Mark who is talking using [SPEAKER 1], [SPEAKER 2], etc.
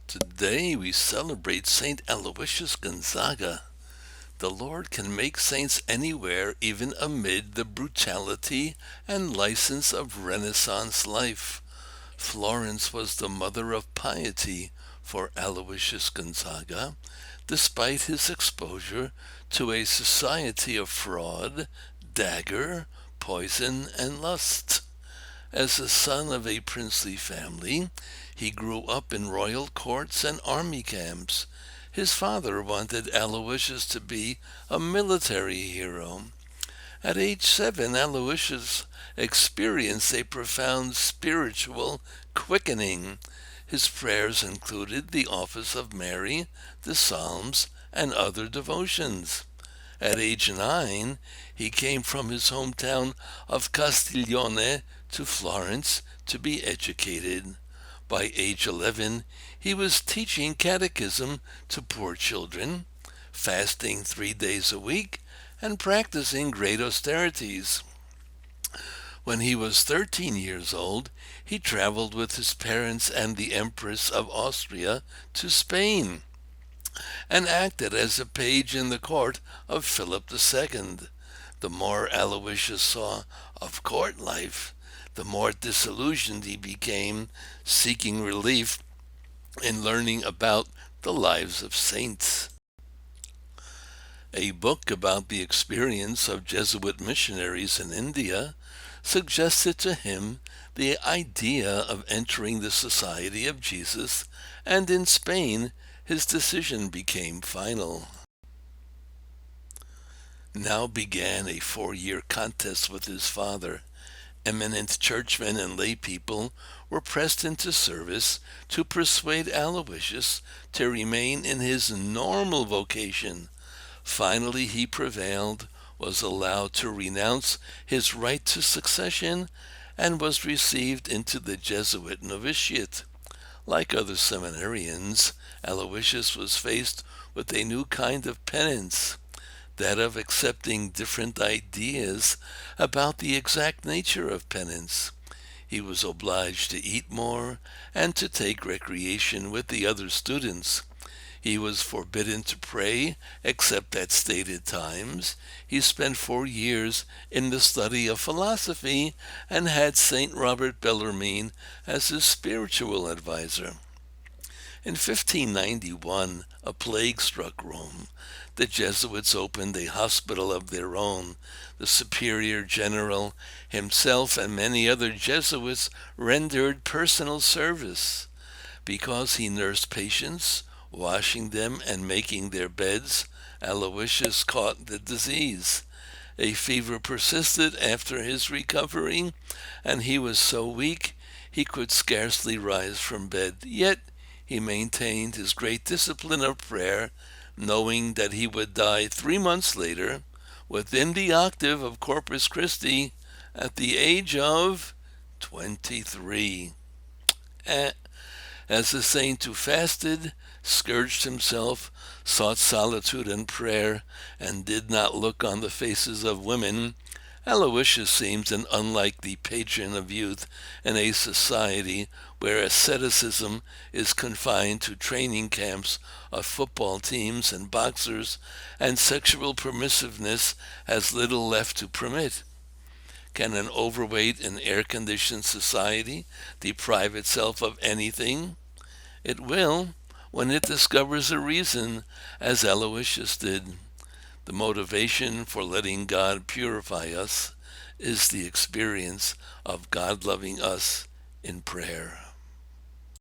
[SPEAKER 1] Today we celebrate Saint Aloysius Gonzaga. The Lord can make saints anywhere, even amid the brutality and license of Renaissance life. Florence was the mother of piety for Aloysius Gonzaga, despite his exposure to a society of fraud, dagger, poison, and lust. As the son of a princely family, he grew up in royal courts and army camps. His father wanted Aloysius to be a military hero. At age 7, Aloysius experienced a profound spiritual quickening. His prayers included the Office of Mary, the Psalms, and other devotions. At age 9, he came from his hometown of Castiglione to Florence to be educated. By age 11, he was teaching catechism to poor children, fasting 3 days a week, and practicing great austerities. When he was 13 years old, he traveled with his parents and the Empress of Austria to Spain and acted as a page in the court of Philip II. The more Aloysius saw of court life, the more disillusioned he became, seeking relief in learning about the lives of saints. A book about the experience of Jesuit missionaries in India suggested to him the idea of entering the Society of Jesus, and in Spain his decision became final. Now began a 4-year contest with his father. Eminent churchmen and lay people were pressed into service to persuade Aloysius to remain in his normal vocation. Finally he prevailed, was allowed to renounce his right to succession, and was received into the Jesuit novitiate. Like other seminarians, Aloysius was faced with a new kind of penance, that of accepting different ideas about the exact nature of penance. He was obliged to eat more and to take recreation with the other students. He was forbidden to pray except at stated times. He spent 4 years in the study of philosophy and had St. Robert Bellarmine as his spiritual advisor. In 1591, a plague struck Rome. The Jesuits opened a hospital of their own. The superior general himself and many other Jesuits rendered personal service. Because he nursed patients, washing them and making their beds, Aloysius caught the disease. A fever persisted after his recovery, and he was so weak he could scarcely rise from bed. Yet he maintained his great discipline of prayer, knowing that he would die 3 months later, within the octave of Corpus Christi, at the age of 23. As a saint who fasted, scourged himself, sought solitude and prayer, and did not look on the faces of women, Aloysius seems an unlikely patron of youth in a society where asceticism is confined to training camps of football teams and boxers, and sexual permissiveness has little left to permit. Can an overweight and air-conditioned society deprive itself of anything? It will, when it discovers a reason, as Aloysius did. The motivation for letting God purify us is the experience of God loving us in prayer.